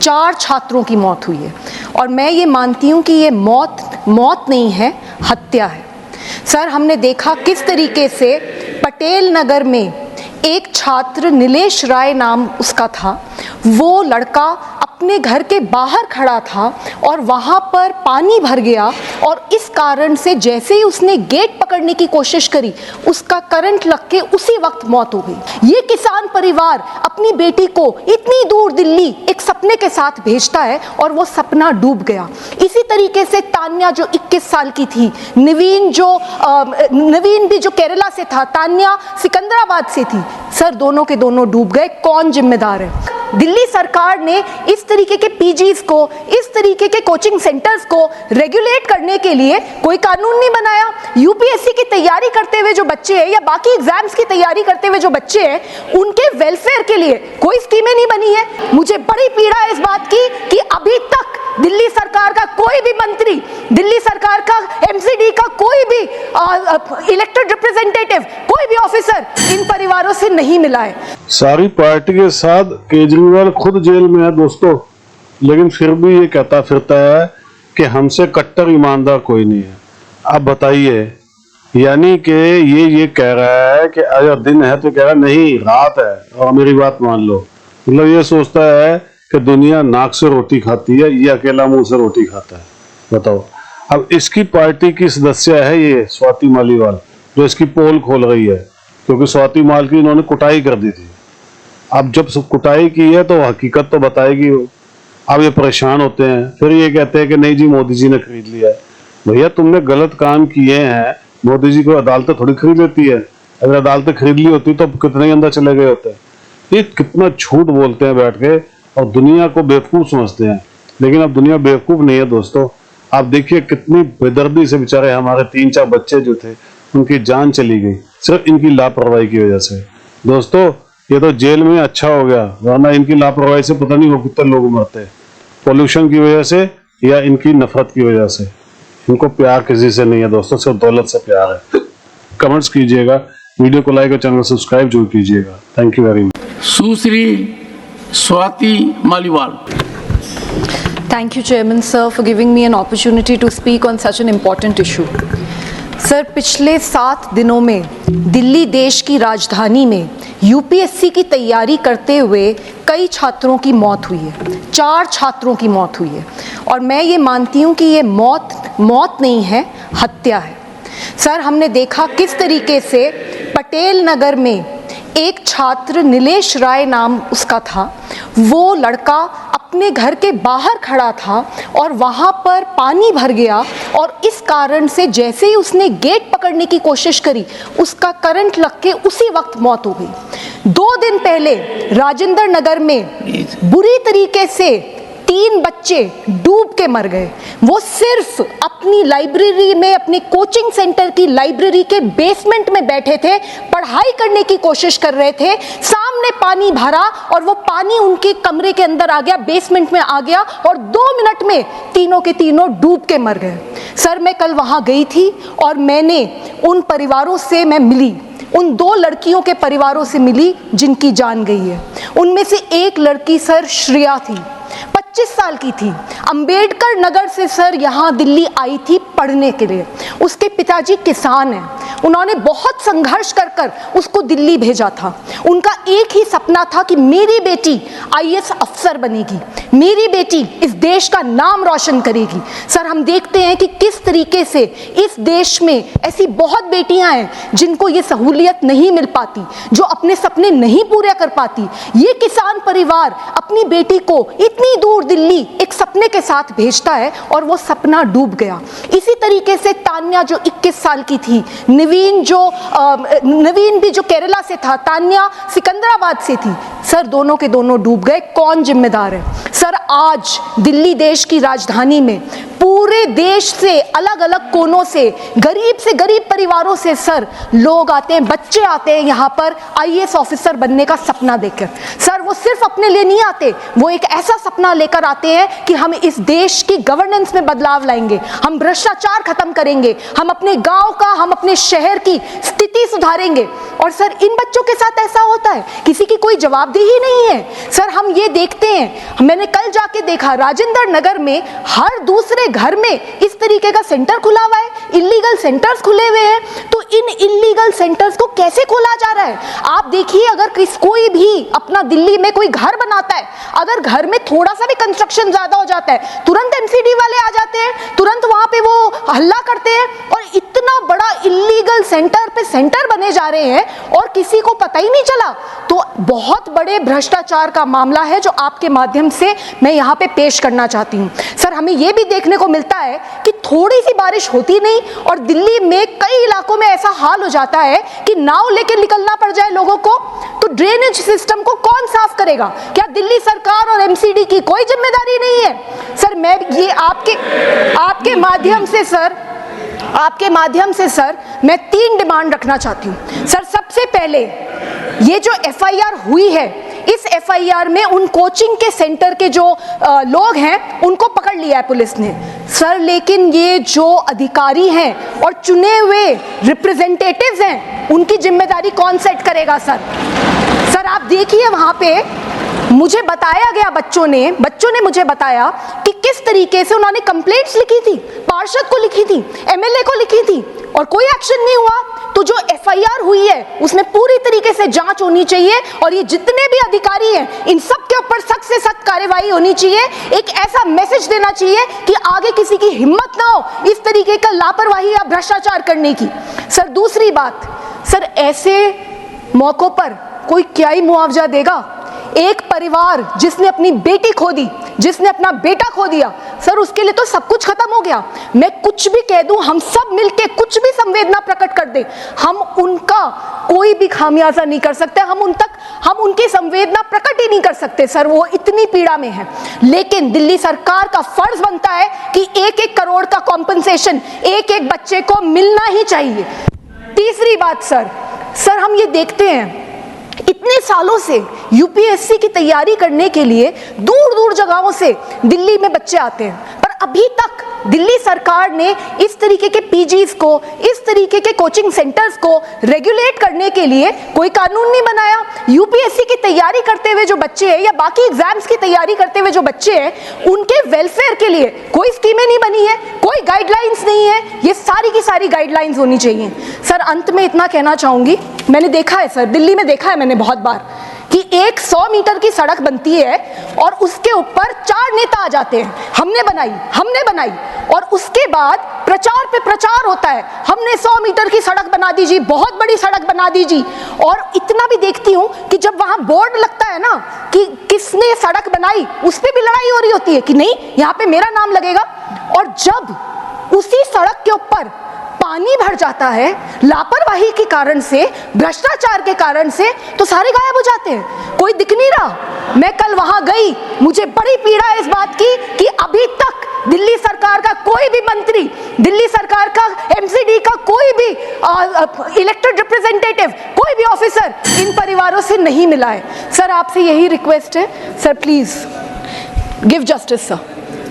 4 छात्रों की मौत हुई है और मैं ये मानती हूँ कि ये मौत नहीं है, हत्या है। सर, हमने देखा किस तरीके से पटेल नगर में एक छात्र, नीलेश राय नाम उसका था, वो लड़का अपने घर के बाहर खड़ा था और वहाँ पर पानी भर गया और इस कारण से जैसे ही उसने गेट पकड़ने की कोशिश करी, उसका करंट लग के उसी वक्त मौत हो गई। ये किसान परिवार अपनी बेटी को इतनी दूर दिल्ली एक सपने के साथ भेजता है और वो सपना डूब गया। इसी तरीके से तान्या जो 21 साल की थी, नवीन भी जो केरला से था, तान्या सिकंदराबाद से थी। सर, दोनों के दोनों डूब गए। कौन जिम्मेदार है? दिल्ली सरकार ने इस तरीके के पीजीज को, इस तरीके के कोचिंग सेंटर्स को रेगुलेट करने के लिए कोई कानून नहीं बनाया। यूपीएससी की तैयारी करते हुए जो बच्चे हैं या बाकी एग्जाम्स की तैयारी करते हुए जो बच्चे हैं, उनके वेलफेयर के लिए कोई स्कीमें नहीं बनी है। मुझे बड़ी पीड़ा है इस बात की कि अभी तक दिल्ली सरकार का कोई भी मंत्री, दिल्ली सरकार का एमसीडी का कोई भी इलेक्टेड रिप्रेजेंटेटिव, कोई भी ऑफिसर इन परिवारों से नहीं मिला है। सारी पार्टी के साथ केजरीवाल खुद जेल में है दोस्तों, लेकिन फिर भी ये कहता फिरता है कि हमसे कट्टर ईमानदार कोई नहीं है। अब बताइए, यानी कि ये कह रहा है कि अगर दिन है तो कह रहा है नहीं, रात है और मेरी बात मान लो। मतलब ये सोचता है कि दुनिया नाक से रोटी खाती है, ये अकेला मुंह से रोटी खाता है। बताओ, अब इसकी पार्टी की सदस्य है ये स्वाति मालीवाल, जो इसकी पोल खोल रही है, क्योंकि स्वाति माल की इन्होंने कुटाई कर दी थी। अब जब कुटाई की है तो हकीकत तो बताएगी वो। अब ये परेशान होते हैं, फिर ये कहते हैं कि नहीं जी मोदी जी ने खरीद लिया है। भैया, तुमने गलत काम किए हैं, मोदी जी को अदालतें थोड़ी खरीद लेती है। अगर अदालतें खरीद ली होती तो कितने अंदर चले गए होते। ये कितना झूठ बोलते हैं बैठ के और दुनिया को बेवकूफ समझते हैं, लेकिन अब दुनिया बेवकूफ नहीं है दोस्तों। आप देखिए कितनी बेदर्दी से बेचारे हमारे 3-4 बच्चे जो थे, उनकी जान चली गई सिर्फ इनकी लापरवाही की वजह से। दोस्तों, ये तो जेल में अच्छा हो गया, वरना इनकी लापरवाही से पता नहीं वो कितने लोग मरते, पोल्यूशन की वजह से या इनकी नफरत की वजह से। इनको प्यार किसी से नहीं है दोस्तों, सिर्फ दौलत से प्यार है। कमेंट्स कीजिएगा, वीडियो को लाइक और चैनल सब्सक्राइब जरूर कीजिएगा। Thank you very much. Sushri Swati Maliwal. Thank you, Chairman sir, for giving me an opportunity to speak on such an important issue. Sir, पिछले 7 दिनों में दिल्ली देश की राजधानी में यूपीएससी की तैयारी करते हुए कई छात्रों की मौत हुई है। 4 छात्रों की मौत हुई है और मैं ये मानती हूँ कि ये मौत नहीं है, हत्या है। सर, हमने देखा किस तरीके से पटेल नगर में एक छात्र, नीलेश राय नाम उसका था, वो लड़का अपने घर के बाहर खड़ा था और वहाँ पर पानी भर गया और इस कारण से जैसे ही उसने गेट पकड़ने की कोशिश करी, उसका करंट लग के उसी वक्त मौत हो गई। 2 दिन पहले राजेंद्र नगर में बुरी तरीके से 3 बच्चे डूब के मर गए। वो सिर्फ अपनी लाइब्रेरी में, अपनी कोचिंग सेंटर की लाइब्रेरी के बेसमेंट में बैठे थे, पढ़ाई करने की कोशिश कर रहे थे, सामने पानी भरा और वो पानी उनके कमरे के अंदर आ गया, बेसमेंट में आ गया और 2 मिनट में तीनों के तीनों डूब के मर गए। सर, मैं कल वहाँ गई थी और मैंने उन परिवारों से मैं मिली, उन 2 लड़कियों के परिवारों से मिली जिनकी जान गई है। उनमें से एक लड़की सर श्रेया थी, 25 साल की थी, अंबेडकर नगर से सर यहाँ दिल्ली आई थी पढ़ने के लिए। उसके पिताजी किसान हैं, उन्होंने बहुत संघर्ष कर उसको दिल्ली भेजा था। उनका एक ही सपना था कि मेरी बेटी आईएएस अफसर बनेगी, मेरी बेटी इस देश का नाम रोशन करेगी। सर, हम देखते हैं कि किस तरीके से इस देश में ऐसी बहुत बेटियां हैं जिनको ये सहूलियत नहीं मिल पाती, जो अपने सपने नहीं पूरे कर पाती। ये किसान परिवार अपनी बेटी को इतनी दूर दिल्ली एक सपने के साथ भेजता है और वो सपना डूब गया। इसी तरीके से तान्या जो 21 साल की थी, नवीन भी जो केरला से था, तान्या सिकंदराबाद से थी। सर, दोनों के दोनों डूब गए। कौन जिम्मेदार है? सर, आज दिल्ली देश की राजधानी में पूरे देश से, अलग अलग कोनों से गरीब परिवारों से सर लोग आते हैं, बच्चे आते हैं यहाँ पर आईएएस ऑफिसर बनने का सपना देखकर। सर, वो सिर्फ अपने लिए नहीं आते, वो एक ऐसा सपना लेकर आते हैं कि हम इस देश की गवर्नेंस में बदलाव लाएंगे, हम भ्रष्टाचार खत्म करेंगे, हम अपने गांव का, हम अपने शहर की स्थिति सुधारेंगे। और सर इन बच्चों के साथ ऐसा होता है, किसी की कोई जवाबदेही नहीं है। सर हम ये देखते हैं, मैंने कल जाके देखा राजेंद्र नगर में हर दूसरे घर में इस तरीके का सेंटर खुला हुआ है, इलीगल सेंटर्स खुले हुए हैं। तो इन इलीगल सेंटर्स को कैसे खोला जा रहा है? आप देखिए, अगर कोई भी अपना दिल्ली में कोई घर बनाता है, अगर घर में थोड़ा सा भी कंस्ट्रक्शन ज्यादा हो जाता है, तुरंत एमसीडी वाले आ जाते हैं, तुरंत वहां पे वो हल्ला करते हैं, और इतना बड़ा इलीगल सेंटर पे सेंटर बने जा रहे हैं और किसी को पता ही नहीं चला। तो बहुत बड़े भ्रष्टाचार का मामला है जो आपके माध्यम से मैं यहाँ पे पेश करना चाहती हूँ। सर हमें यह भी देखने को मिलता है कि थोड़ी सी बारिश होती नहीं और दिल्ली में कई इलाकों में ऐसा हाल हो जाता है कि नाव लेके निकलना पड़ जाए लोगों को। तो ड्रेनेज सिस्टम को कौन साफ करेगा? क्या दिल्ली सरकार और एमसीडी की कोई जिम्मेदारी नहीं है? सर मैं ये आपके माध्यम से सर मैं 3 डिमांड रखना चाहती हूँ। सर सबसे पहले ये जो एफआईआर हुई है, इस एफआईआर में उन कोचिंग के सेंटर के जो लोग हैं उनको पकड़ लिया है पुलिस ने सर, लेकिन ये जो अधिकारी हैं और चुने हुए रिप्रेजेंटेटिव्स हैं उनकी जिम्मेदारी कौन सेट करेगा? सर आप देखिए, वहां पे मुझे बताया गया, बच्चों ने मुझे बताया कि किस तरीके से उन्होंने कंप्लेंट्स लिखी थी, पार्षद को लिखी थी, एमएलए को लिखी थी, और कोई एक्शन नहीं हुआ। तो जो एफआईआर हुई है उसमें पूरी तरीके से जांच होनी चाहिए और ये जितने भी अधिकारी हैं इन सब के ऊपर सख्त से सख्त कार्रवाई होनी चाहिए। एक ऐसा मैसेज देना चाहिए कि आगे किसी की हिम्मत ना हो इस तरीके का लापरवाही या भ्रष्टाचार करने की। सर दूसरी बात, सर ऐसे मौकों पर कोई क्या ही मुआवजा देगा? एक परिवार जिसने अपनी बेटी खो दी, जिसने अपना बेटा खो दिया, सर उसके लिए तो सब कुछ खत्म हो गया। मैं कुछ भी कह दूं, हम सब मिलके कुछ भी संवेदना प्रकट कर दें, हम उनका कोई भी खामियाजा नहीं कर सकते, हम उनकी संवेदना प्रकट ही नहीं कर सकते सर, वो इतनी पीड़ा में है। लेकिन दिल्ली सरकार का फर्ज बनता है कि 1-1 करोड़ का कॉम्पनसेशन एक बच्चे को मिलना ही चाहिए। तीसरी बात सर हम ये देखते हैं इतने सालों से यूपीएससी की तैयारी करने के लिए दूर दूर जगहों से दिल्ली में बच्चे आते हैं, पर अभी तक दिल्ली सरकार ने इस तरीके के पीजीज को, इस तरीके के कोचिंग सेंटर्स को रेगुलेट करने के लिए कोई कानून नहीं बनाया। यूपीएससी की तैयारी करते हुए जो बच्चे हैं या बाकी एग्जाम्स की तैयारी करते हुए जो बच्चे हैं उनके वेलफेयर के लिए कोई स्कीमें नहीं बनी है, कोई गाइडलाइंस नहीं है। ये सारी की सारी गाइडलाइंस होनी चाहिए। सर अंत में इतना कहना चाहूंगी, मैंने देखा है सर, दिल्ली में देखा है मैंने बहुत बार कि एक 100 मीटर की सड़क बनती है और उसके ऊपर 4 नेता आ जाते हैं, हमने बनाई, और उसके बाद प्रचार पे प्रचार होता है, हमने 100 मीटर की सड़क बना दीजिए, बहुत बड़ी सड़क बना दीजिए। और इतना भी देखती हूँ कि जब वहां बोर्ड लगता है ना कि किसने सड़क बनाई, उस पर भी लड़ाई हो रही होती है कि नहीं यहाँ पे मेरा नाम लगेगा। और जब उसी सड़क के ऊपर पानी भर जाता है लापरवाही के कारण से, भ्रष्टाचार के कारण से, तो सारे गायब हो जाते हैं, कोई दिख नहीं रहा। मैं कल वहां गई, मुझे बड़ी पीड़ा है इस बात की कि अभी तक दिल्ली सरकार का कोई भी मंत्री, दिल्ली सरकार का एमसीडी का कोई भी इलेक्टेड रिप्रेजेंटेटिव, कोई भी ऑफिसर इन परिवारों से नहीं मिला है। सर आपसे यही रिक्वेस्ट है sir, please give justice sir.